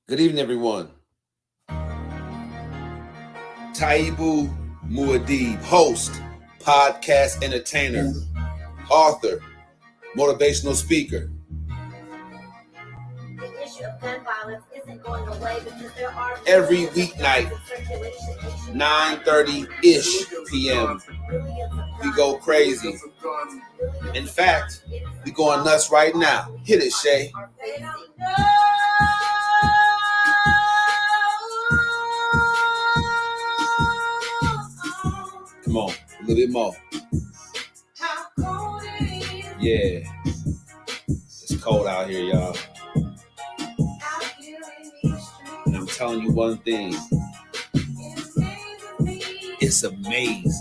Good evening, everyone. Taibu Muad'Dib, host, podcast entertainer, author, motivational speaker. The issue of gun violence isn't going away because there are every weeknight, 9:30-ish p.m. We go crazy. In fact, we going nuts right now. Hit it, Shay. Come on, a little bit more. Yeah. It's cold out here, y'all. And I'm telling you one thing. It's amazing.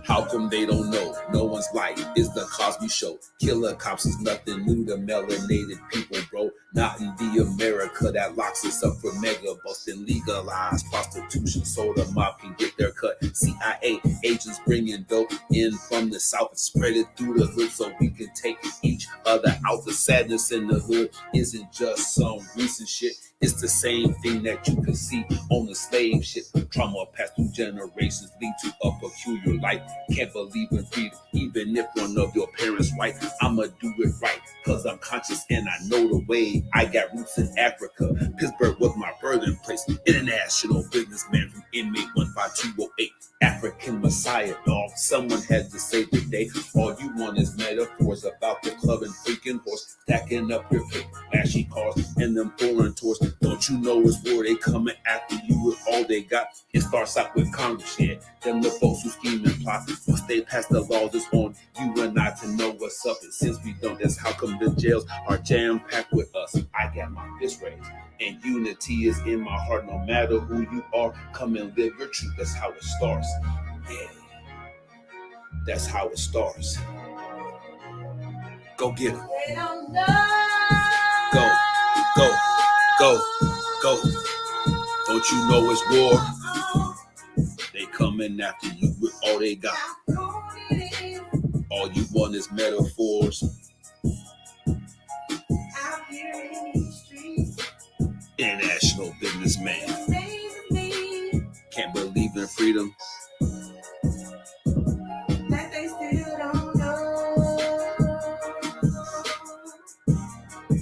How come they don't know? No one's life is the Cosby Show. Killer cops is nothing new to melanated people, bro. Not in the America that locks us up for mega busting, legalized prostitution so the mob can get their cut. CIA agents bringing dope in from the south and spread it through the hood so we can take each other out. The sadness in the hood isn't just some recent shit. It's the same thing that you can see on the slave ship. Trauma passed through generations lead to a peculiar life. Can't believe in freedom, even if one of your parents white. I'ma do it right, cause I'm conscious and I know the way. I got roots in Africa. Pittsburgh was my birthplace. International businessman from inmate 15208. African Messiah, dog. Someone had to save the day. All you want is metaphors about the club and freaking horse. Stacking up your paper, flashy cars, and them foreign tours. Don't you know it's war? They coming after you with all they got. It starts out with Congress, yeah. Them the folks who scheme and plot. Once they pass the laws, it's on you and I to know what's up. And since we don't, that's how come the jails are jam-packed with us. I got my fist raised. And unity is in my heart. No matter who you are, come and live your truth. That's how it starts. Yeah. That's how it starts. Go get them. Go, go, go, go. Don't you know it's war? They coming after you with all they got. All you want is metaphors. International businessman. Can't believe in freedom.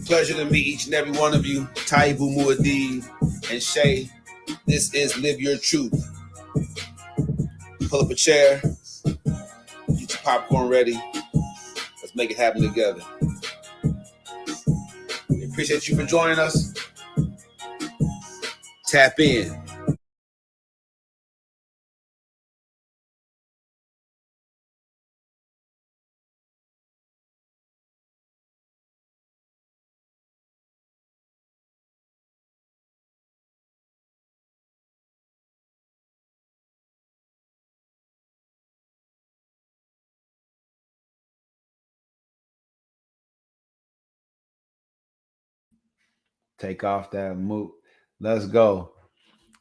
Pleasure to meet each and every one of you. Taibu Muad'Dib and Shay. This is Live Your Truth. Pull up a chair. Get your popcorn ready. Let's make it happen together. We appreciate you for joining us. Tap in. Take off that moot. Let's go.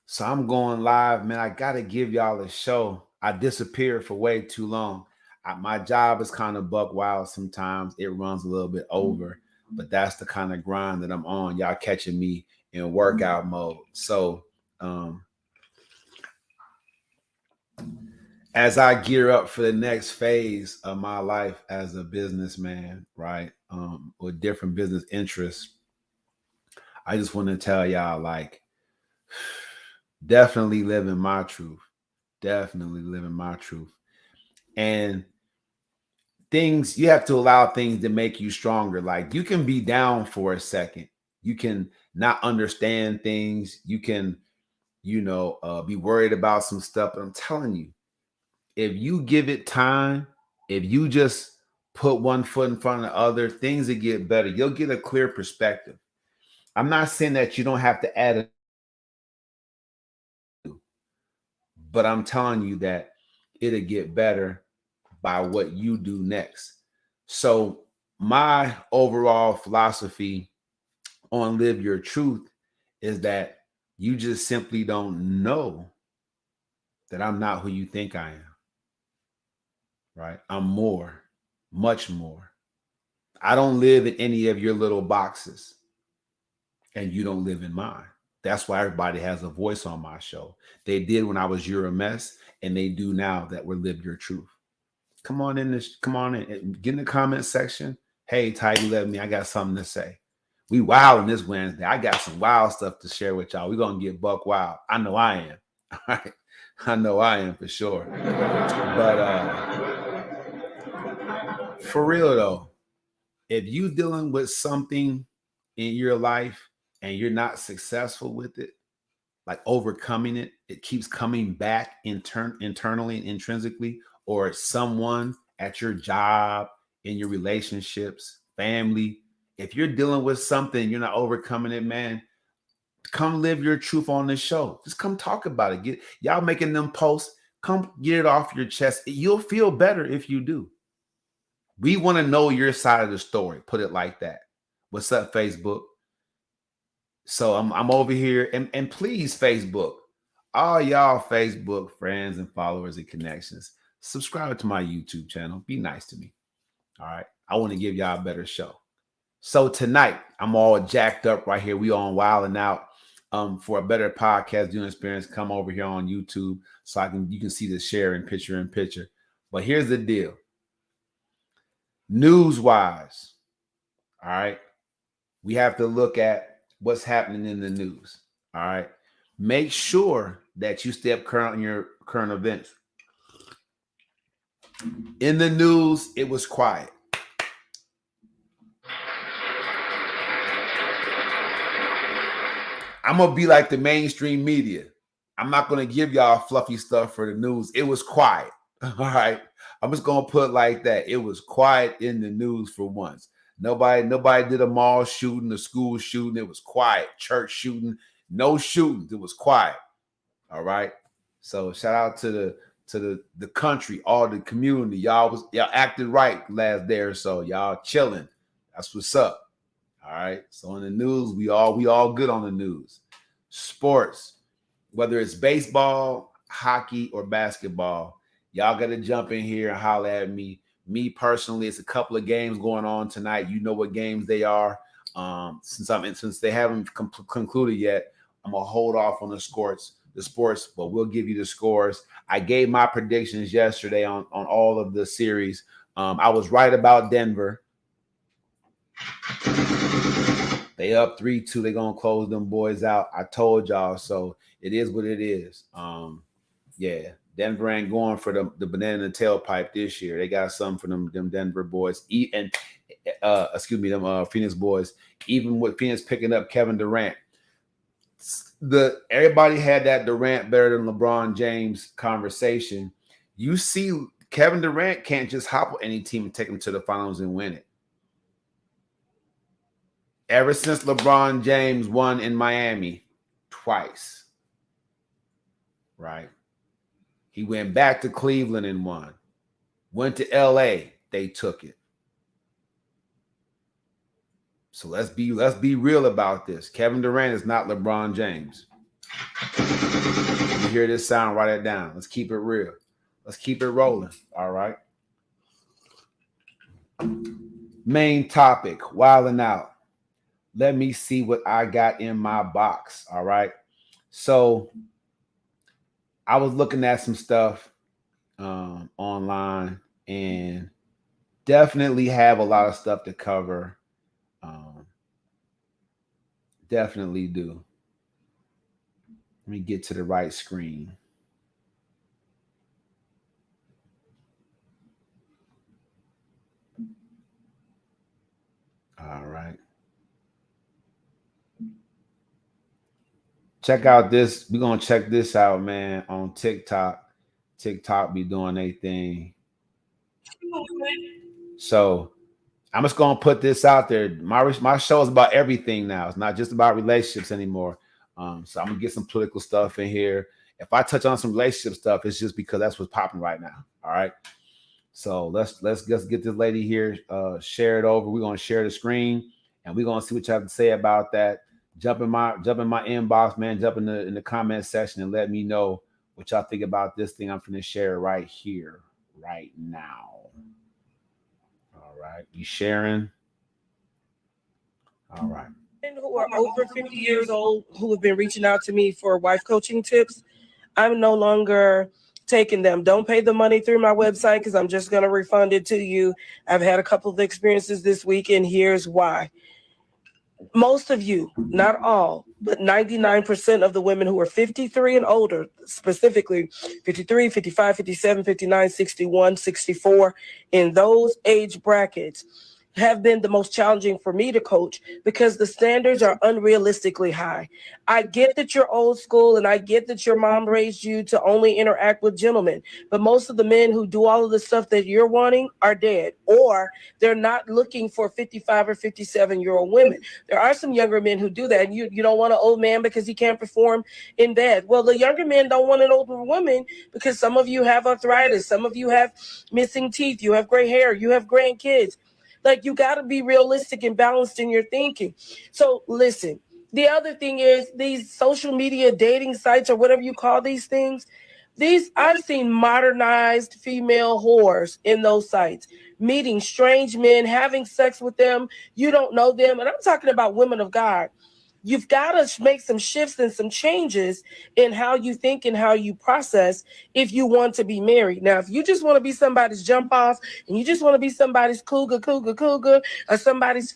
So I'm going live, man. I got to give y'all a show. I disappeared for way too long. My job is kind of buck wild sometimes. It runs a little bit over, but that's the kind of grind that I'm on. Y'all catching me in workout mode. So as I gear up for the next phase of my life as a businessman, right, with different business interests, I just want to tell y'all, like, definitely living my truth. Definitely living my truth. And things, you have to allow things to make you stronger. Like, you can be down for a second. You can not understand things. You can, be worried about some stuff. But I'm telling you, if you give it time, if you just put one foot in front of the other, things will get better. You'll get a clear perspective. I'm not saying that you don't have to add it, but I'm telling you that it'll get better by what you do next. So my overall philosophy on Live Your Truth is that you just simply don't know that I'm not who you think I am, right? I'm more, much more. I don't live in any of your little boxes, and you don't live in mine. That's why everybody has a voice on my show. They did when I was You're a Mess, and they do now that we're Live Your Truth. Come on in this, come on in. Get in the comment section. Hey, Tidy, let me. I got something to say. We wild on this Wednesday. I got some wild stuff to share with y'all. We're gonna get buck wild. I know I am. All right. I know I am for sure. But for real though, if you dealing with something in your life and you're not successful with it, like overcoming it, it keeps coming back internally and intrinsically, or someone at your job, in your relationships, family. If you're dealing with something, you're not overcoming it, man. Come live your truth on this show. Just come talk about it. Get y'all making them posts. Come get it off your chest. You'll feel better if you do. We want to know your side of the story. Put it like that. What's up, Facebook? So I'm over here, and please, Facebook, all y'all Facebook friends and followers and connections, subscribe to my YouTube channel. Be nice to me. All right. I want to give y'all a better show. So tonight, I'm all jacked up right here. We on Wildin' Out. For a better podcast viewing experience, come over here on YouTube so you can see the sharing picture in picture. But here's the deal. News-wise, all right, we have to look at what's happening in the news. All right. Make sure that you stay up current on your current events. In the news, it was quiet. I'm going to be like the mainstream media. I'm not going to give y'all fluffy stuff for the news. It was quiet. All right. I'm just going to put it like that. It was quiet in the news for once. Nobody did a mall shooting, a school shooting. It was quiet. Church shooting. No shootings. It was quiet. All right. So shout out to the country, all the community. Y'all acted right last day or so. Y'all chilling. That's what's up. All right. So in the news, we all good on the news. Sports, whether it's baseball, hockey, or basketball, y'all got to jump in here and holler at me. Me personally, it's a couple of games going on tonight. You know what games they are. Since they haven't concluded yet, I'm gonna hold off on the sports, but we'll give you the scores. I gave my predictions yesterday on all of the series. I was right about Denver. They up 3-2. They're gonna close them boys out. I told y'all, so it is what it is. Yeah, Denver ain't going for the banana in the tailpipe this year. They got something for them Denver boys. Them Phoenix boys. Even with Phoenix picking up Kevin Durant, everybody had that Durant better than LeBron James conversation. You see, Kevin Durant can't just hop on any team and take them to the finals and win it. Ever since LeBron James won in Miami twice, right? He went back to Cleveland and won. Went to LA, they took it. So let's be real about this. Kevin Durant is not LeBron James. You hear this sound, write it down. Let's keep it real. Let's keep it rolling. All right. Main topic, Wildin' Out. Let me see what I got in my box. All right. So I was looking at some stuff online and definitely have a lot of stuff to cover. Definitely do. Let me get to the right screen. All right. Check out this. We're going to check this out, man, on TikTok. TikTok be doing their thing. So I'm just going to put this out there. My show is about everything now. It's not just about relationships anymore. So I'm going to get some political stuff in here. If I touch on some relationship stuff, it's just because that's what's popping right now. All right. So let's get this lady here shared over. We're going to share the screen and we're going to see what you have to say about that. Jump in my inbox, man. Jump in the comment section and let me know what y'all think about this thing. I'm finna share right here, right now. All right, you sharing? All right. Who are over 50 years old who have been reaching out to me for wife coaching tips. I'm no longer taking them. Don't pay the money through my website because I'm just going to refund it to you. I've had a couple of experiences this week, and here's why. Most of you, not all, but 99% of the women who are 53 and older, specifically 53, 55, 57, 59, 61, 64, in those age brackets, have been the most challenging for me to coach because the standards are unrealistically high. I get that you're old school and I get that your mom raised you to only interact with gentlemen, but most of the men who do all of the stuff that you're wanting are dead, or they're not looking for 55 or 57-year-old women. There are some younger men who do that, and you don't want an old man because he can't perform in bed. Well, the younger men don't want an older woman because some of you have arthritis, some of you have missing teeth, you have gray hair, you have grandkids. Like, you got to be realistic and balanced in your thinking. So listen, the other thing is these social media dating sites or whatever you call these things. These I've seen modernized female whores in those sites, meeting strange men, having sex with them. You don't know them. And I'm talking about women of God. You've got to make some shifts and some changes in how you think and how you process if you want to be married. Now, if you just want to be somebody's jump off and you just want to be somebody's cougar, or somebody's.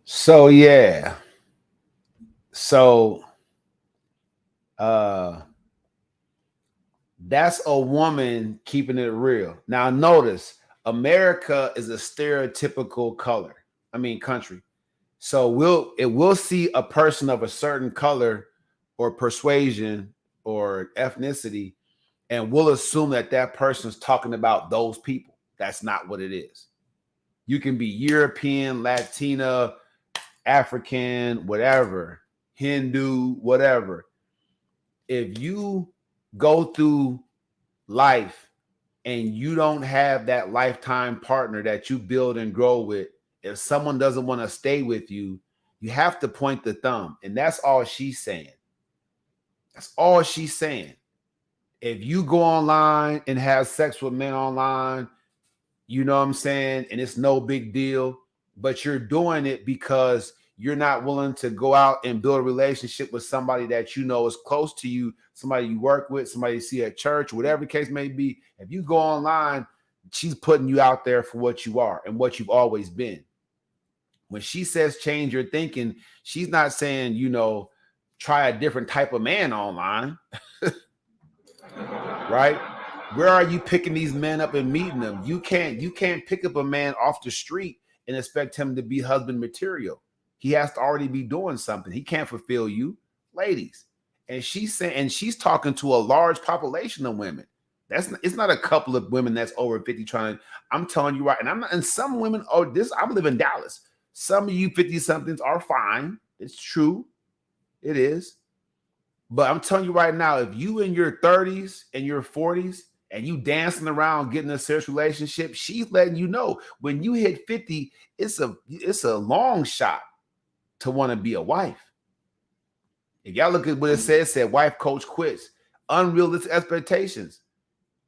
So yeah. So that's a woman keeping it real. Now notice, America is a stereotypical country. So we'll see a person of a certain color or persuasion or ethnicity, and we'll assume that that person's talking about those people. That's not what it is. You can be European, Latina, African, whatever, Hindu, whatever. If you go through life and you don't have that lifetime partner that you build and grow with, if someone doesn't want to stay with you, you have to point the thumb. And that's all she's saying. That's all she's saying. If you go online and have sex with men online, you know what I'm saying, and it's no big deal, but you're doing it because you're not willing to go out and build a relationship with somebody that you know is close to you, somebody you work with, somebody you see at church, whatever the case may be. If you go online, she's putting you out there for what you are and what you've always been. When she says change your thinking, she's not saying, try a different type of man online. Right? Where are you picking these men up and meeting them? You can't pick up a man off the street and expect him to be husband material. He has to already be doing something. He can't fulfill you, ladies. And she's saying, and she's talking to a large population of women. It's not a couple of women that's over 50 trying. I'm telling you right, and some women, I live in Dallas. Some of you 50 somethings are fine. It's true. It is. But I'm telling you right now, if you in your 30s and your 40s and you dancing around getting a serious relationship, she's letting you know when you hit 50, it's a long shot to want to be a wife. If y'all look at what it said wife coach quits. Unrealistic expectations.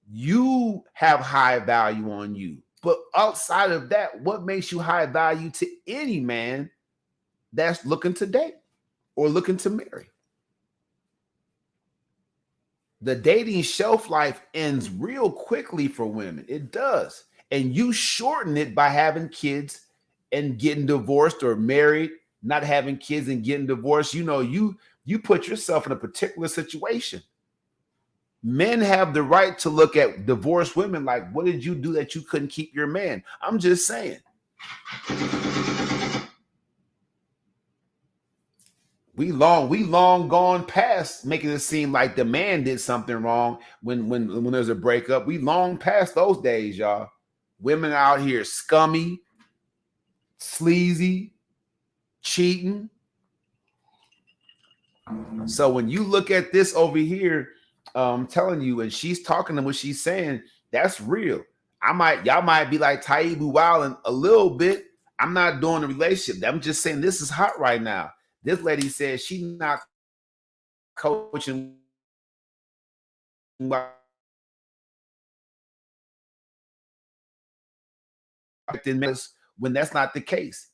You have high value on you. But outside of that, what makes you high value to any man that's looking to date or looking to marry? The dating shelf life ends real quickly for women. It does. And you shorten it by having kids and getting divorced, or married, not having kids and getting divorced. You put yourself in a particular situation. Men have the right to look at divorced women like, what did you do that you couldn't keep your man? I'm just saying. We long gone past making it seem like the man did something wrong when there's a breakup. We long past those days, y'all. Women out here scummy, sleazy, cheating. So when you look at this over here, I'm telling you, and she's talking to what she's saying, that's real. Y'all might be like Taibu Wildin a little bit. I'm not doing a relationship. I'm just saying this is hot right now. This lady says she's not coaching when that's not the case.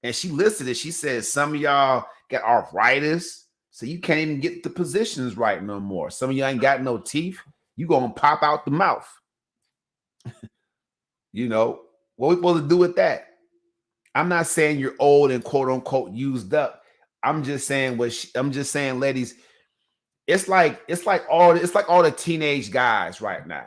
And she listed it. She said some of y'all got arthritis, so you can't even get the positions right no more. Some of y'all ain't got no teeth. You gonna pop out the mouth. You know, what we supposed to do with that? I'm not saying you're old and quote unquote used up. I'm just saying ladies, it's like all the teenage guys right now.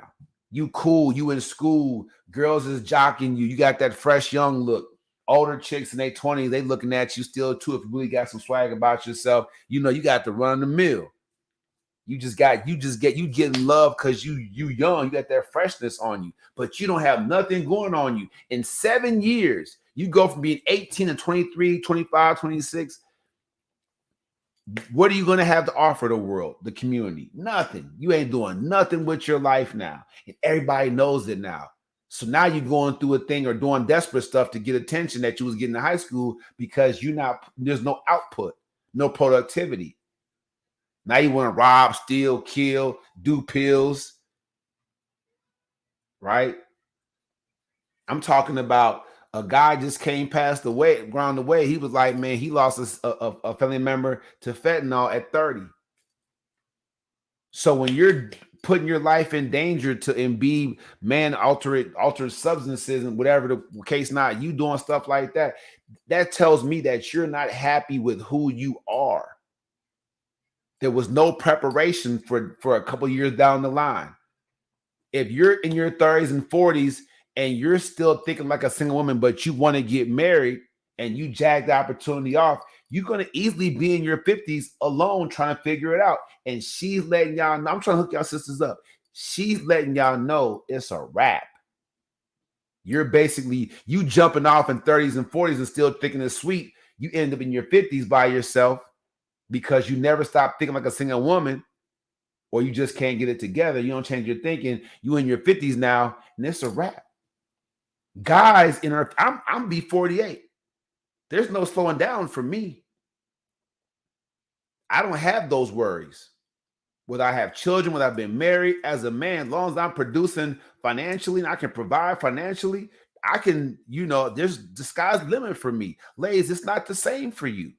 You cool, you in school, girls is jocking you. You got that fresh young look. Older chicks in their 20s, they looking at you still too. If you really got some swag about yourself, you know you got to run the mill. You get love because you young, you got that freshness on you, but you don't have nothing going on you. In 7 years, you go from being 18 to 23, 25, 26. What are you going to have to offer the world, the community? Nothing. You ain't doing nothing with your life now. And everybody knows it now. So now you're going through a thing or doing desperate stuff to get attention that you was getting in high school because there's no output, no productivity. Now you want to rob, steal, kill, do pills, right? I'm talking about a guy just came past ground away. He was like, man, he lost a family member to fentanyl at 30. So when you're putting your life in danger to imbibe altered substances and whatever the case not, you doing stuff like that, that tells me that you're not happy with who you are. There was no preparation for a couple years down the line. If you're in your 30s and 40s and you're still thinking like a single woman, but you want to get married and you jag the opportunity off, you're going to easily be in your 50s alone trying to figure it out. And she's letting y'all know, I'm trying to hook y'all sisters up. She's letting y'all know it's a wrap. You're basically, you jumping off in 30s and 40s and still thinking it's sweet. You end up in your 50s by yourself because you never stop thinking like a single woman, or you just can't get it together. You don't change your thinking. You in your 50s now, and it's a wrap. Guys, I'm be 48. There's no slowing down for me. I don't have those worries. Whether I have children, whether I've been married, as a man, as long as I'm producing financially and I can provide financially, I can, there's the sky's the limit for me. Ladies, it's not the same for you.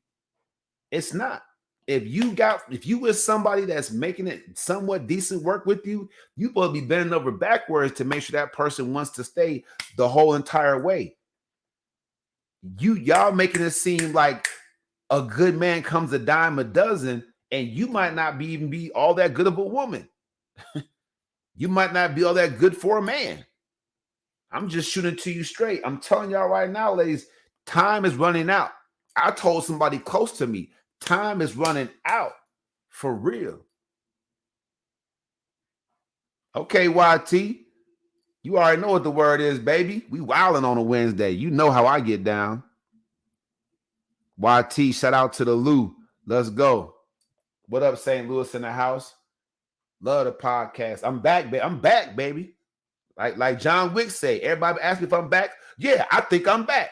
It's not. If you with somebody that's making it somewhat decent work with you, you supposed to be bending over backwards to make sure that person wants to stay the whole entire way. Y'all making it seem like a good man comes a dime a dozen, and you might not even be all that good of a woman. You might not be all that good for a man. I'm just shooting to you straight. I'm telling y'all right now, ladies, time is running out. I told somebody close to me, time is running out for real. Okay, YT, you already know what the word is, baby. We wilding on a Wednesday. You know how I get down. YT, shout out to the Lou. Let's go. What up, St. Louis in the house? Love the podcast. I'm back, baby. Like John Wick say, everybody ask me if I'm back. Yeah, I think I'm back.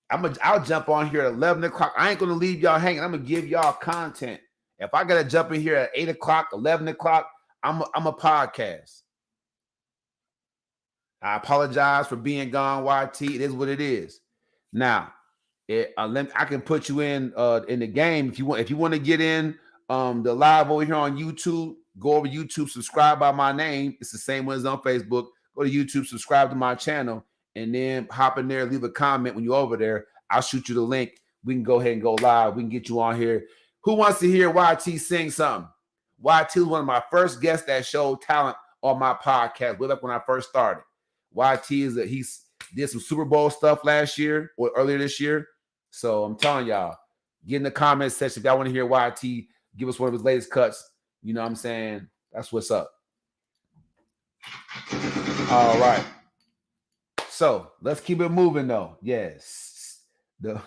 I'll jump on here at 11 o'clock. I ain't going to leave y'all hanging. I'm going to give y'all content. If I got to jump in here at 8 o'clock, 11 o'clock, I'm a podcast. I apologize for being gone, YT. It is what it is. Now, I can put you in the game if you want. If you want to get in the live over here on YouTube, go over YouTube, subscribe by my name. It's the same one as on Facebook. Go to YouTube, subscribe to my channel, and then hop in there, leave a comment when you're over there. I'll shoot you the link. We can go ahead and go live. We can get you on here. Who wants to hear YT sing something? YT was one of my first guests that showed talent on my podcast. Way up when I first started. YT he did some Super Bowl stuff last year or earlier this year. So I'm telling y'all, get in the comment section if y'all want to hear YT give us one of his latest cuts. You know what I'm saying? That's what's up. All right. So let's keep it moving though. Yes. The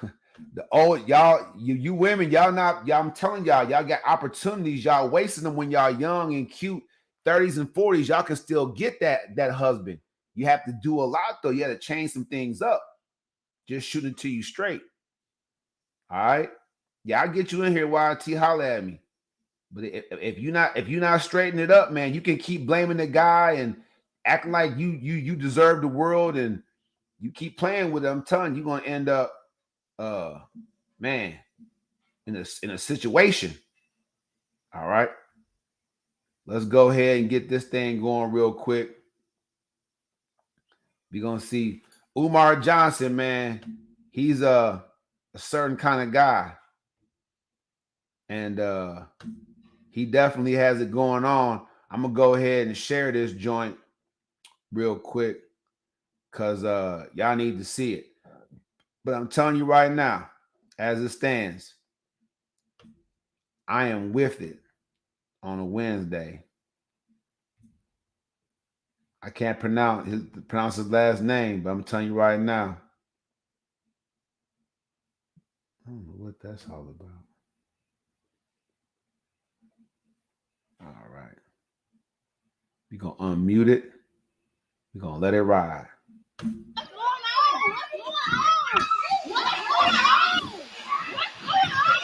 old y'all, you women, y'all I'm telling y'all got opportunities. Y'all wasting them when y'all young and cute, 30s and 40s. Y'all can still get that husband. You have to do a lot though. You have to change some things up. Just shoot it to you straight. All right. Yeah, I'll get you in here, YT. Holler at me. But if you're not straightening it up, man, you can keep blaming the guy and acting like you deserve the world and You keep playing with it, I'm telling you, you're gonna end up man in a situation. All right. Let's go ahead and get this thing going real quick. We're gonna see Umar Johnson, man. He's a certain kind of guy. And he definitely has it going on. I'm gonna go ahead and share this joint real quick because y'all need to see it. But I'm telling you right now, as it stands, I am with it on a Wednesday. I can't pronounce his last name, but I'm telling you right now. I don't know what that's all about. All right. We're going to unmute it. We're going to let it ride. What's going on? What's going on? What's going on? What's going on?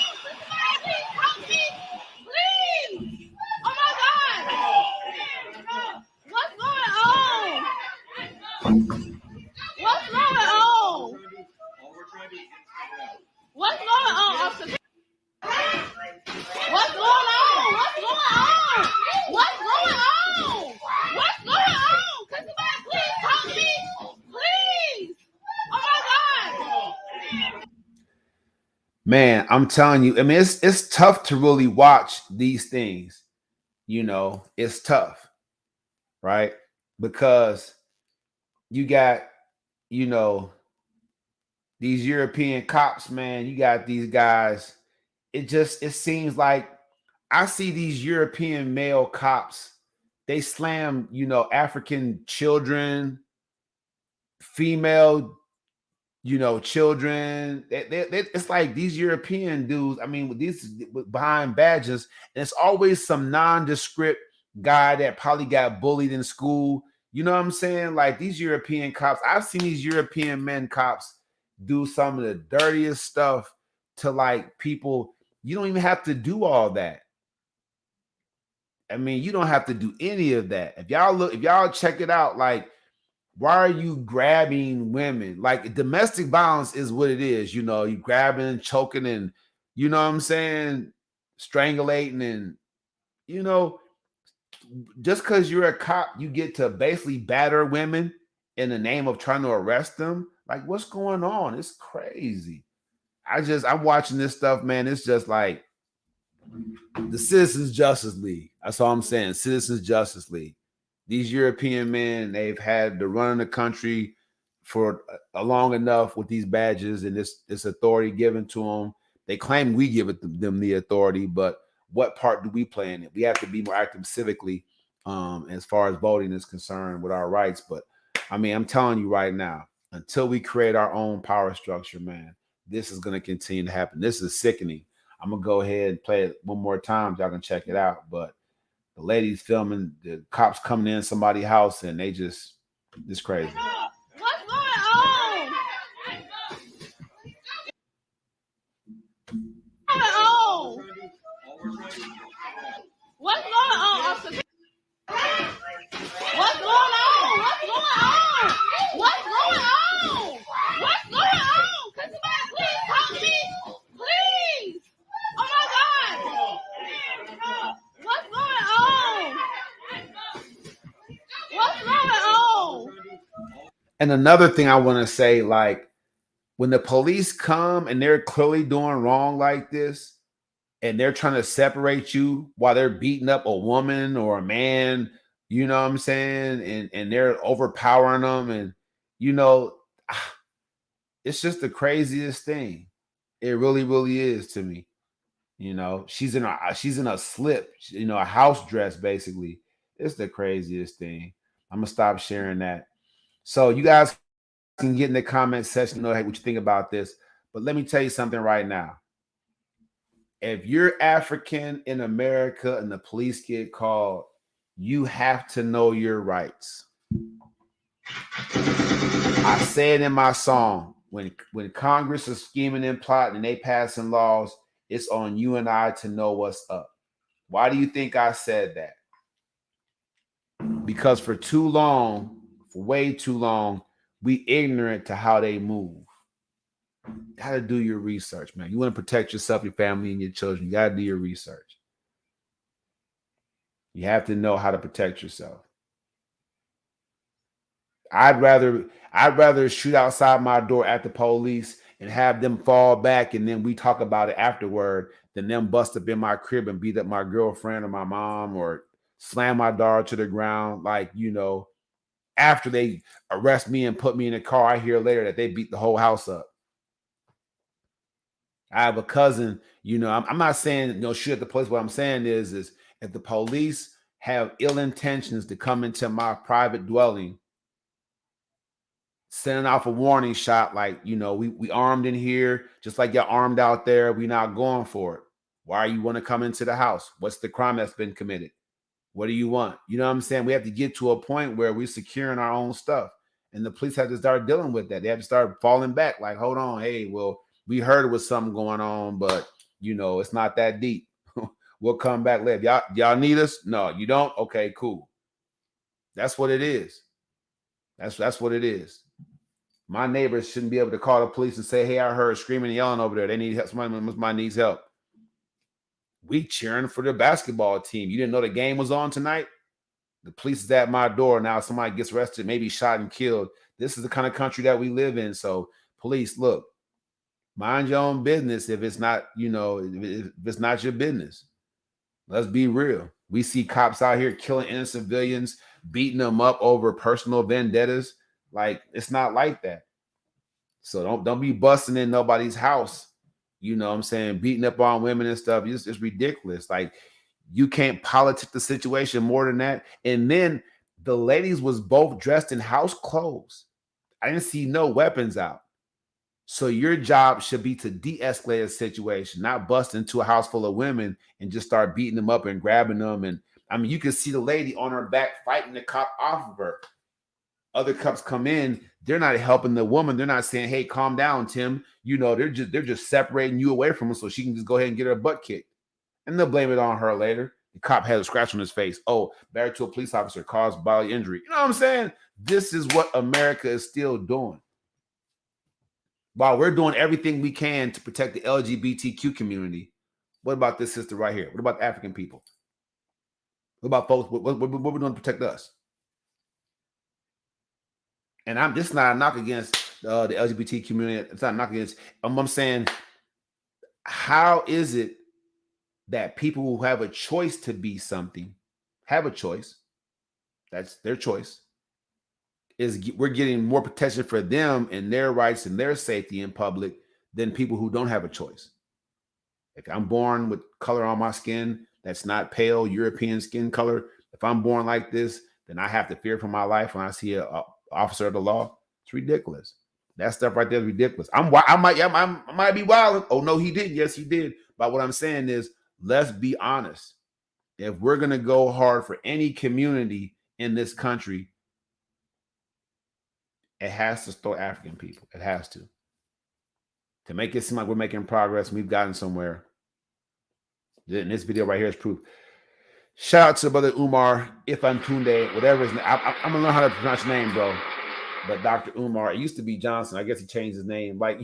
Please help me. Please. Oh my God. What's going on? What's going on? What's going on? What's going on? What's going on? What's going on? What's going on? Can somebody please help me? Please. Oh my God. Man, I'm telling you, I mean, it's tough to really watch these things. You know, it's tough, right? Because you got, you know, these European cops, man. You got these guys. It seems like I see these European male cops. They slam, you know, African children, female, you know, children. It's like these European dudes. I mean, with these behind badges, and it's always some nondescript guy that probably got bullied in school. You know what I'm saying? Like these European cops. I've seen these European men cops do some of the dirtiest stuff to like people. You don't even have to do all that. I mean, you don't have to do any of that. If y'all check it out, like, why are you grabbing women? Like, domestic violence is what it is. You know, you grabbing, choking, and you know what I'm saying, strangulating, and you know, just because you're a cop, you get to basically batter women in the name of trying to arrest them. Like, what's going on? It's crazy. I'm watching this stuff, man. It's just like the Citizens Justice League. That's all I'm saying. Citizens Justice League. These European men, they've had the run of the country for long enough with these badges and this authority given to them. They claim we give them the authority, but what part do we play in it? We have to be more active civically as far as voting is concerned with our rights. But I mean, I'm telling you right now, until we create our own power structure, man, this is going to continue to happen. This is sickening. I'm going to go ahead and play it one more time. Y'all can check it out. But the ladies filming, the cops coming in somebody's house, and they just, it's crazy. What's going on? What's going on? What's going on? What's going on? What's going on? What's going on? Can somebody please help me? Please. Oh my God. What's going on? What's going on? And another thing I want to say, like, when the police come and they're clearly doing wrong like this, and they're trying to separate you while they're beating up a woman or a man, you know what I'm saying? And they're overpowering them. And, you know, it's just the craziest thing. It really, really is to me. You know, she's in a slip, you know, a house dress, basically. It's the craziest thing. I'm gonna stop sharing that. So you guys can get in the comment section, know what you think about this. But let me tell you something right now. If you're African in America and the police get called, you have to know your rights. I say it in my song. When Congress is scheming and plotting and they passing laws, it's on you and I to know what's up. Why do you think I said that? Because for way too long, We ignorant to how they move. Gotta do your research, man. You want to protect yourself, your family, and your children. You gotta do your research. You have to know how to protect yourself. I'd rather shoot outside my door at the police and have them fall back and then we talk about it afterward than them bust up in my crib and beat up my girlfriend or my mom or slam my daughter to the ground. Like, after they arrest me and put me in a car, I hear later that they beat the whole house up. I have a cousin, I'm not saying, shoot at the police. What I'm saying is if the police have ill intentions to come into my private dwelling, sending off a warning shot, like, we armed in here, just like you're armed out there. We not going for it. Why you want to come into the house? What's the crime that's been committed? What do you want? You know what I'm saying? We have to get to a point where we're securing our own stuff. And the police have to start dealing with that. They have to start falling back. Like, hold on. Hey, well, we heard it was something going on, but, it's not that deep. We'll come back later. Y'all need us? No, you don't? Okay, cool. That's what it is. That's what it is. My neighbors shouldn't be able to call the police and say, hey, I heard screaming and yelling over there. They need help. Somebody needs help. We cheering for the basketball team. You didn't know the game was on tonight? The police is at my door. Now somebody gets arrested, maybe shot and killed. This is the kind of country that we live in. So police, look, mind your own business if it's not, if it's not your business. Let's be real. We see cops out here killing innocent civilians, beating them up over personal vendettas. Like, it's not like that. So don't be busting in nobody's house. You know what I'm saying? Beating up on women and stuff. It's ridiculous. Like, you can't politic the situation more than that. And then the ladies was both dressed in house clothes. I didn't see no weapons out. So your job should be to de-escalate a situation, not bust into a house full of women and just start beating them up and grabbing them. And I mean, you can see the lady on her back fighting the cop off of her. Other cops come in, they're not helping the woman. They're not saying, hey, calm down, Tim. They're just separating you away from her so she can just go ahead and get her butt kicked. And they'll blame it on her later. The cop had a scratch on his face. Oh, married to a police officer caused bodily injury. You know what I'm saying? This is what America is still doing. While we're doing everything we can to protect the LGBTQ community, what about this sister right here? What about African people? What about folks? What we're doing to protect us? And this is not a knock against the LGBT community. It's not a knock against. I'm saying, how is it that people who have a choice to be something have a choice? That's their choice. We're getting more protection for them and their rights and their safety in public than people who don't have a choice. If I'm born with color on my skin that's not pale European skin color, if I'm born like this, then I have to fear for my life when I see a officer of the law. It's ridiculous. That stuff right there is ridiculous. I might be wild. Oh no, he didn't. Yes, he did. But what I'm saying is, let's be honest. If we're gonna go hard for any community in this country, it has to start African people. It has to make it seem like we're making progress and we've gotten somewhere. And this video right here is proof. Shout out to brother Umar Ifantunde, whatever his name. I'm gonna learn how to pronounce your name, bro. But Dr. Umar, it used to be Johnson. I guess he changed his name. Like,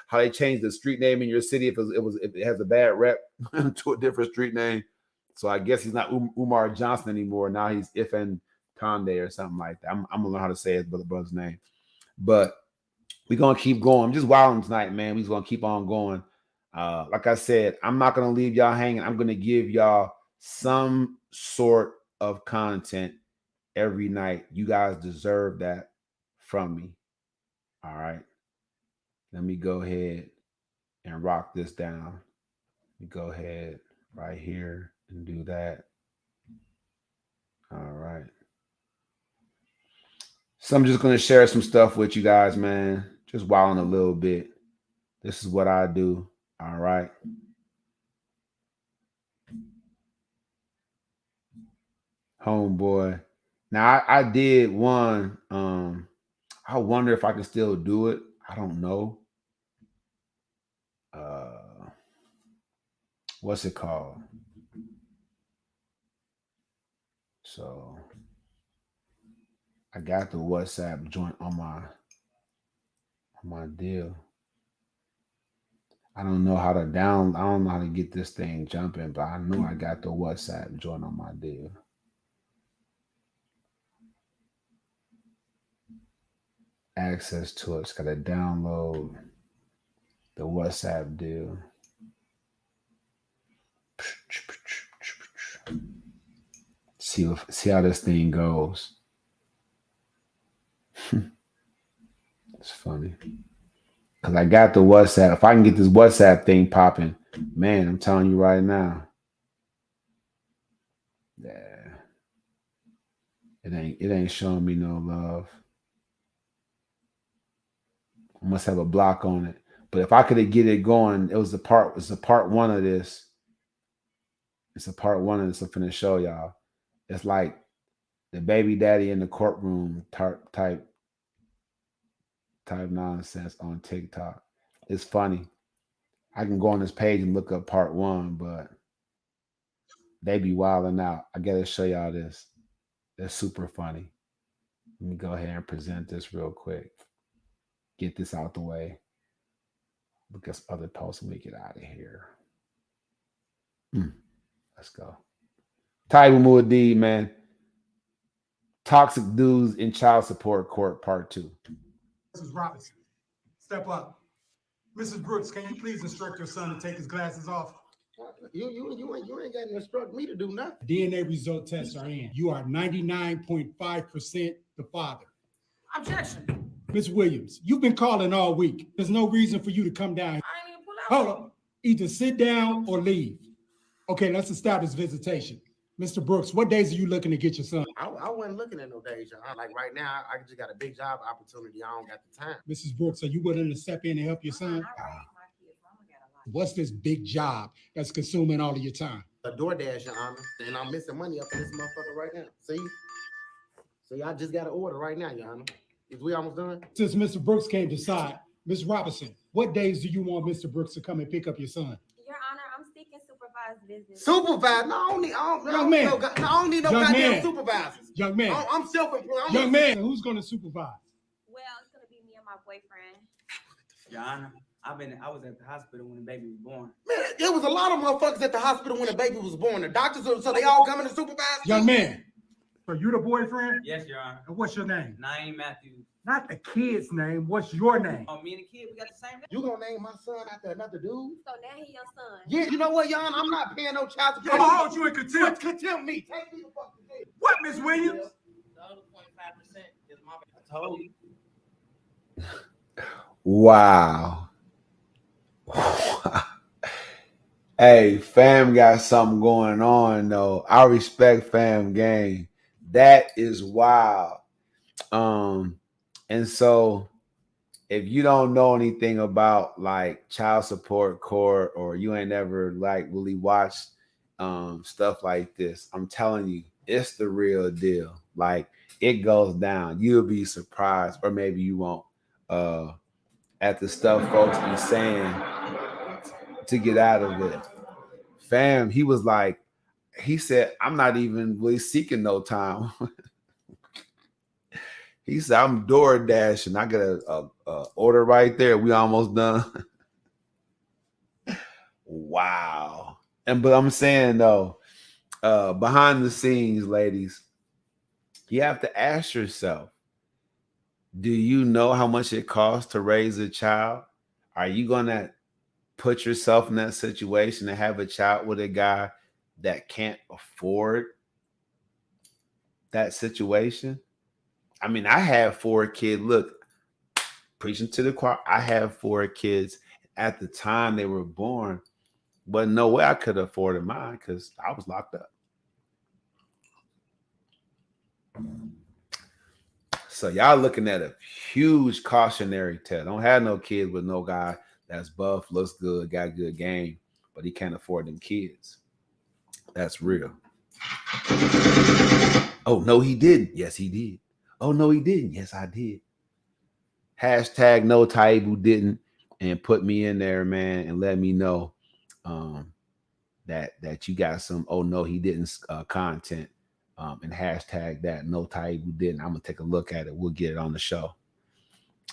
how they changed the street name in your city if it has a bad rep to a different street name. So I guess he's not Umar Johnson anymore. Now he's Ifantunde or something like that. I'm gonna learn how to say his brother's name. But we're gonna keep going. I'm just wilding tonight, man. We're just gonna keep on going. Like I said, I'm not gonna leave y'all hanging. I'm gonna give y'all some sort of content every night. You guys deserve that from me. All right. Let me go ahead and rock this down. Let me go ahead right here and do that. All right. So I'm just gonna share some stuff with you guys, man. Just wilding a little bit. This is what I do. All right. Homeboy. Now I did one. I wonder if I can still do it. I don't know. What's it called? So I got the WhatsApp joint on my on my deal. I don't know how to I don't know how to get this thing jumping, but I know I got the WhatsApp joint on my deal. Access to it. It's got to download the WhatsApp deal. See how this thing goes. It's funny. Because I got the WhatsApp. If I can get this WhatsApp thing popping, man, I'm telling you right now. Yeah. It ain't showing me no love. I must have a block on it. But if I could get it going, it's a part one of this. It's a part one of this I'm finna show y'all. It's like the baby daddy in the courtroom type nonsense on TikTok. It's funny. I can go on this page and look up part one, but they be wilding out. I gotta show y'all this. That's super funny. Let me go ahead and present this real quick. Get this out the way. Look at other posts and we get out of here. Let's go. Taibu Muad'Dib, man. Toxic dudes in child support court, part 2. Mrs. Robinson, step up. Mrs. Brooks, can you please instruct your son to take his glasses off? You ain't got to instruct me to do nothing. DNA result tests are in. You are 99.5% the father. Objection. Ms. Williams, you've been calling all week. There's no reason for you to come down. I ain't even pull out. Hold on. Either sit down or leave. Okay, let's establish visitation. Mr. Brooks, what days are you looking to get your son? I wasn't looking at no days, Your Honor. Like right now, I just got a big job opportunity. I don't got the time. Mrs. Brooks, are you willing to step in and help your son? What's this big job that's consuming all of your time? A DoorDash, Your Honor, and I'm missing money up in this motherfucker right now. See, I just got an order right now, Your Honor. Is we almost done? Since Mr. Brooks came to side, Ms. Robinson, what days do you want Mr. Brooks to come and pick up your son? Your Honor, I'm seeking supervised visits. Supervisor? No, I don't need no goddamn supervisors. Young man. I'm self-employed. Young man, who's going to supervise? Well, it's gonna be me and my boyfriend. Your Honor, I was at the hospital when the baby was born. Man, there was a lot of motherfuckers at the hospital when the baby was born. The doctors, so they all coming to supervise? Young man. So you the boyfriend? Yes, Your Honor. And what's your name? Naeem Matthews. Not the kid's name. What's your name? Oh, me and the kid, we got the same name. You gonna name my son after another dude? So now he your son. Yeah, you know what, Your Honor? I'm not paying no child support. I'm gonna hold you in contempt. What contempt me? Take me the fuck to jail. What, Miss Williams? The other 0.5% is my baby. I told you. Wow. Hey, fam got something going on though. I respect fam game. That is wild. And so if you don't know anything about like child support court or you ain't never like really watched stuff like this, I'm telling you, it's the real deal. Like it goes down. You'll be surprised, or maybe you won't, at the stuff folks be saying to get out of it. Fam, he was like, he said, I'm not even really seeking no time. He said, I'm DoorDash and I got a order right there. We almost done. Wow. But I'm saying though, behind the scenes, ladies, you have to ask yourself, do you know how much it costs to raise a child? Are you going to put yourself in that situation and have a child with a guy that can't afford that situation? I mean, I have 4 kids. Look, preaching to the choir, I have 4 kids. At the time they were born, but no way I could have afforded mine because I was locked up. So y'all looking at a huge cautionary tale. Don't have no kids with no guy that's buff, looks good, got good game, but he can't afford them kids. That's real. Oh, no, he didn't. Yes, he did. Oh, no, he didn't. Yes, I did. Hashtag no Taibu didn't, and put me in there, man, and let me know that you got some oh no he didn't content, and hashtag that no Taibu didn't. I'm gonna take a look at it. We'll get it on the show.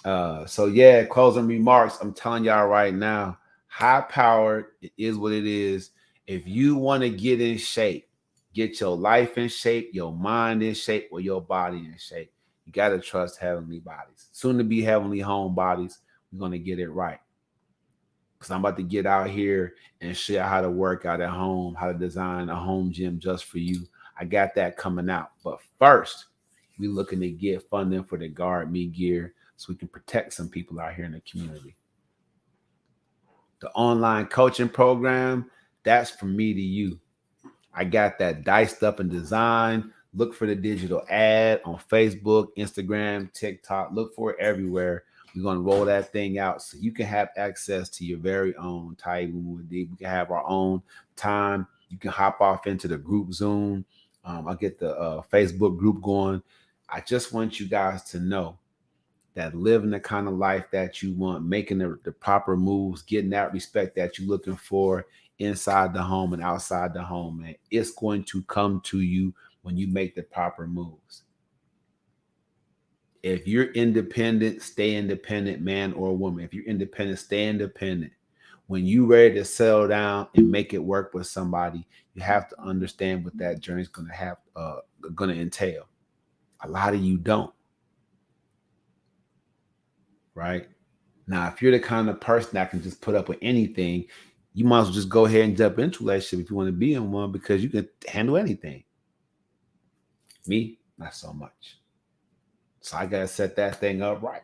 So yeah, closing remarks. I'm telling y'all right now, high powered, it is what it is. If you want to get in shape, get your life in shape, your mind in shape, or your body in shape, you got to trust heavenly bodies. Soon to be heavenly home bodies. We're going to get it right. Because I'm about to get out here and show you how to work out at home, how to design a home gym just for you. I got that coming out. But first, we're looking to get funding for the Guard Me gear so we can protect some people out here in the community. The online coaching program, that's from me to you. I got that diced up and designed. Look for the digital ad on Facebook, Instagram, TikTok. Look for it everywhere. We're going to roll that thing out so you can have access to your very own Taiwan. We can have our own time. You can hop off into the group Zoom. I'll get the Facebook group going. I just want you guys to know that living the kind of life that you want, making the proper moves, getting that respect that you're looking for inside the home and outside the home, man, it's going to come to you when you make the proper moves. If you're independent, stay independent, man or woman. If you're independent, stay independent. When you're ready to settle down and make it work with somebody, you have to understand what that journey is going to have, going to entail. A lot of you don't. Right? Now, if you're the kind of person that can just put up with anything, you might as well just go ahead and jump into a relationship if you want to be in one because you can handle anything. Me, not so much. So I got to set that thing up right.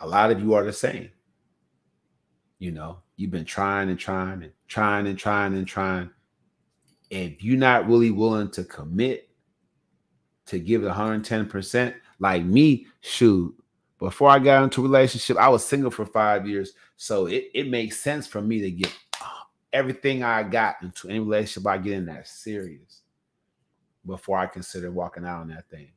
A lot of you are the same. You know, you've been trying and trying and trying and trying and trying. If you're not really willing to commit to give it 110%, like me, shoot, before I got into a relationship, I was single for 5 years. So it makes sense for me to get everything I got into any relationship I get in that serious before I consider walking out on that thing.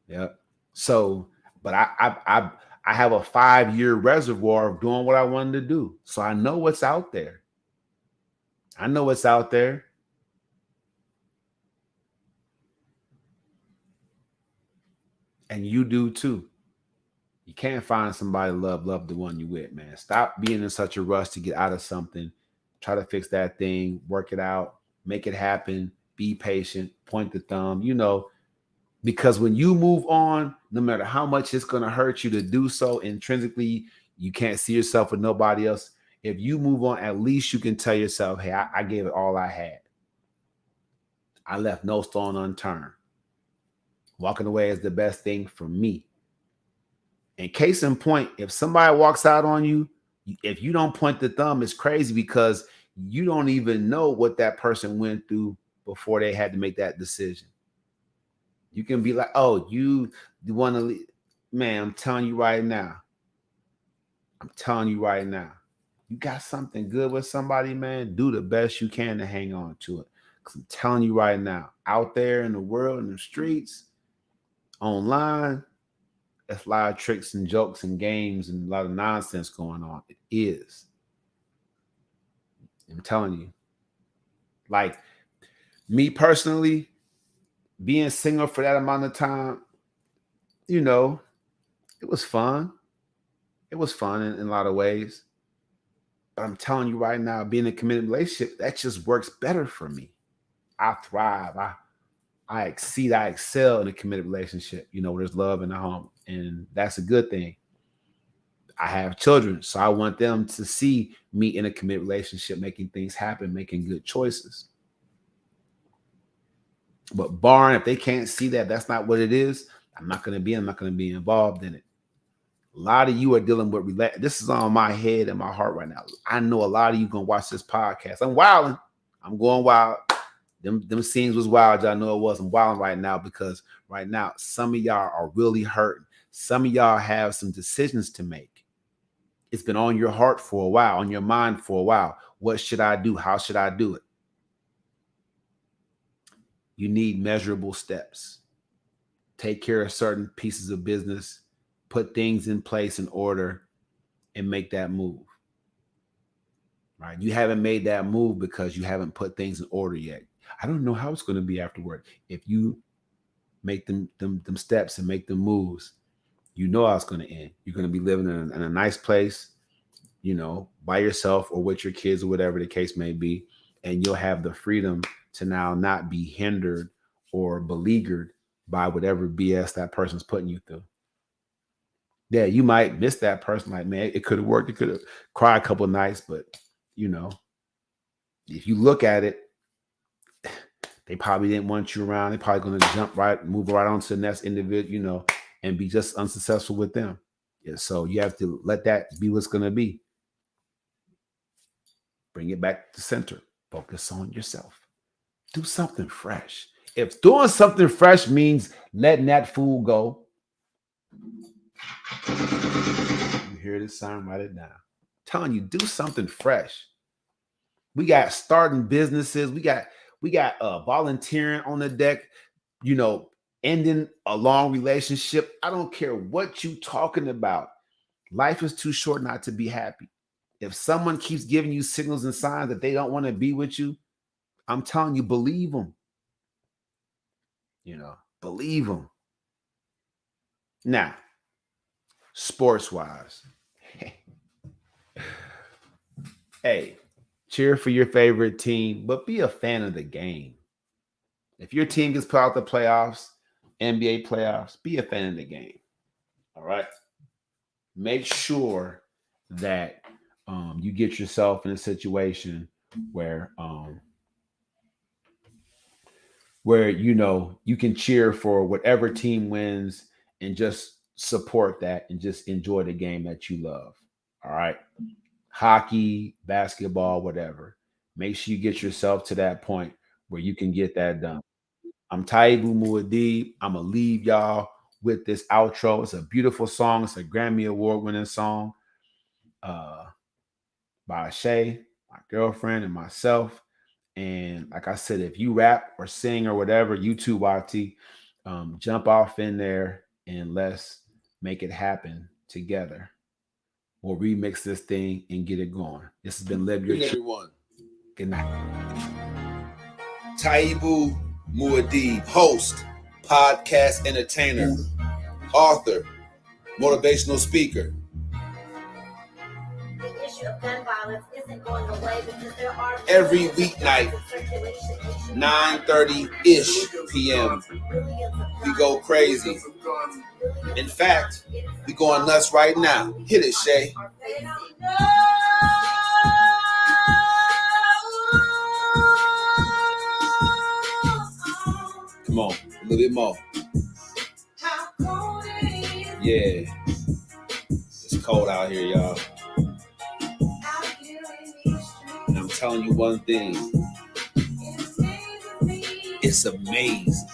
Yep. So, but I have a 5-year reservoir of doing what I wanted to do. So I know what's out there. I know what's out there. And you do too. You can't find somebody to love the one you with, man. Stop being in such a rush to get out of something. Try to fix that thing, work it out, make it happen, be patient, point the thumb, you know, because when you move on, no matter how much it's going to hurt you to do so intrinsically, you can't see yourself with nobody else. If you move on, at least you can tell yourself, hey, I gave it all I had. I left no stone unturned. Walking away is the best thing for me. And case in point, if somebody walks out on you, if you don't point the thumb, it's crazy because you don't even know what that person went through before they had to make that decision. You can be like, oh, you want to leave. Man, I'm telling you right now. You got something good with somebody, man, do the best you can to hang on to it. Because I'm telling you right now, out there in the world, in the streets, online, there's a lot of tricks and jokes and games and a lot of nonsense going on. It is. I'm telling you. Like, me personally, being single for that amount of time, you know, it was fun. It was fun in a lot of ways. But I'm telling you right now, being in a committed relationship, that just works better for me. I thrive. I exceed. I excel in a committed relationship, you know, where there's love in the home. And that's a good thing. I have children, so I want them to see me in a committed relationship, making things happen, making good choices. But barring if they can't see that, that's not what it is, I'm not going to be involved in it. A lot of you are dealing with this is on my head and my heart right now. I know a lot of you going to watch this podcast. I'm wilding. I'm going wild. Them scenes was wild. Y'all know it was. I'm wilding right now because right now, some of y'all are really hurting. Some of y'all have some decisions to make. It's been on your heart for a while, on your mind for a while. What should I do? How should I do it? You need measurable steps. Take care of certain pieces of business, put things in place in order, and make that move. Right? You haven't made that move because you haven't put things in order yet. I don't know how it's going to be afterward. If you make them steps and make them moves, you know how it's going to end. You're going to be living in a nice place, you know, by yourself or with your kids or whatever the case may be. And you'll have the freedom to now not be hindered or beleaguered by whatever BS that person's putting you through. Yeah, you might miss that person. Like, man, it could have worked. It could have cried a couple of nights, but you know, if you look at it, they probably didn't want you around. They're probably going to move right on to the next individual, you know, and be just unsuccessful with them. Yeah, so you have to let that be what's going to be. Bring it back to center. Focus on yourself. Do something fresh. If doing something fresh means letting that fool go, you hear this sound, write it down. I'm telling you, do something fresh. We got starting businesses. We got volunteering on the deck, you know, ending a long relationship. I don't care what you talking about. Life is too short not to be happy. If someone keeps giving you signals and signs that they don't want to be with you, I'm telling you, believe them. You know, believe them. Now, sports-wise, hey, cheer for your favorite team, but be a fan of the game. If your team gets put out the playoffs, NBA playoffs, be a fan of the game. All right? Make sure that you get yourself in a situation where you know you can cheer for whatever team wins and just support that and just enjoy the game that you love. All right? Hockey, basketball, whatever. Make sure you get yourself to that point where you can get that done. I'm Taibu Muad'Dib. I'm going to leave y'all with this outro. It's a beautiful song. It's a Grammy Award-winning song by Shay, my girlfriend, and myself. And like I said, if you rap or sing or whatever, you too, YT, jump off in there and let's make it happen together. We'll remix this thing and get it going. This has been Live Your Truth. Everyone. Good night. Taibu Muad'Dib, host, podcast entertainer, author, motivational speaker. The issue of gun violence isn't going away because there are Every weeknight, 9:30-ish p.m. We go crazy. In fact, we going nuts right now. Hit it, Shay. Come on, a little bit more. Yeah. It's cold out here, y'all. And I'm telling you one thing. It's amazing.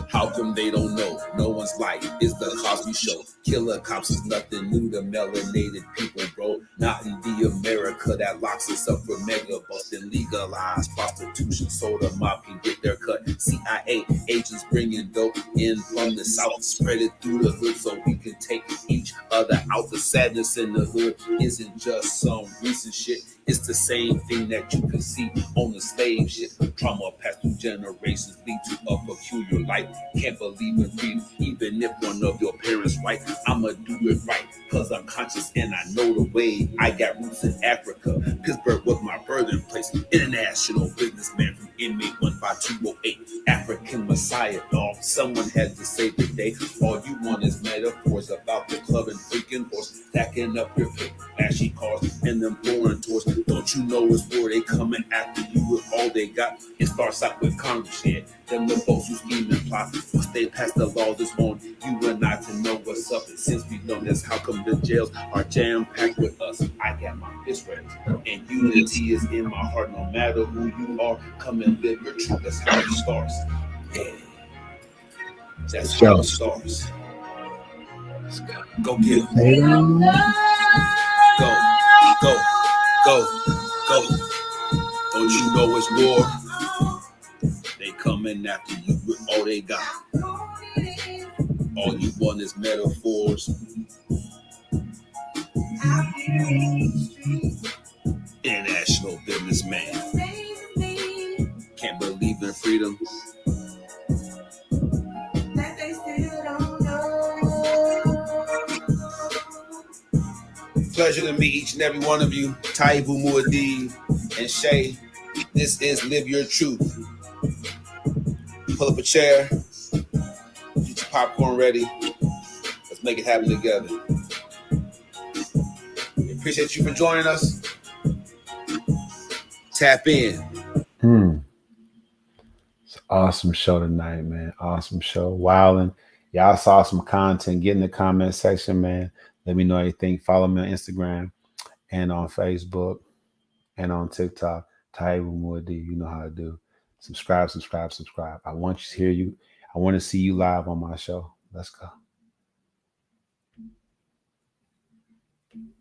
How come they don't know? No one's life is the Cosby Show. Killer cops is nothing new to melanated people, bro. Not in the America that locks us up for mega bust and legalized prostitution so the mob can get their cut. CIA agents bringing dope in from the south, spread it through the hood so we can take each other out. The sadness in the hood isn't just some recent shit. It's the same thing that you can see on the slave ship. Trauma passed through generations lead to a peculiar life. Can't believe in freedom, even if one of your parents right. I'ma do it right, cause I'm conscious and I know the way. I got roots in Africa. Pittsburgh was my birthplace. International businessman from inmate 15208. African Messiah, dog. Someone had to save the day. All you want is metaphors about the club and freaking horse. Stacking up your paper, ashy cars, and them foreign tours. Don't you know it's where they coming after you with all they got? It starts out with Congress, yeah. Them the folks who scheme and plot. Once they pass the laws, it's on you and I to know what's up. And since we know this, how come the jails are jam-packed with us? I got my fist ready. And unity is in my heart. No matter who you are, come and live your truth. That's how it starts. Yeah. That's how it starts. Go get it. Go. Don't you know it's war? They coming after you with all they got. All you want is metaphors. International businessman. Can't believe Pleasure to meet each and every one of you. Taibu Muad'Dib and Shay. This is Live Your Truth. Pull up a chair. Get your popcorn ready. Let's make it happen together. We appreciate you for joining us. Tap in. It's an awesome show tonight, man. Awesome show. Wildin. Y'all saw some content. Get in the comment section, man. Let me know what you think. Follow me on Instagram and on Facebook and on TikTok. Taibu Muad'Dib. You know how to do. Subscribe. I want to hear you. I want to see you live on my show. Let's go.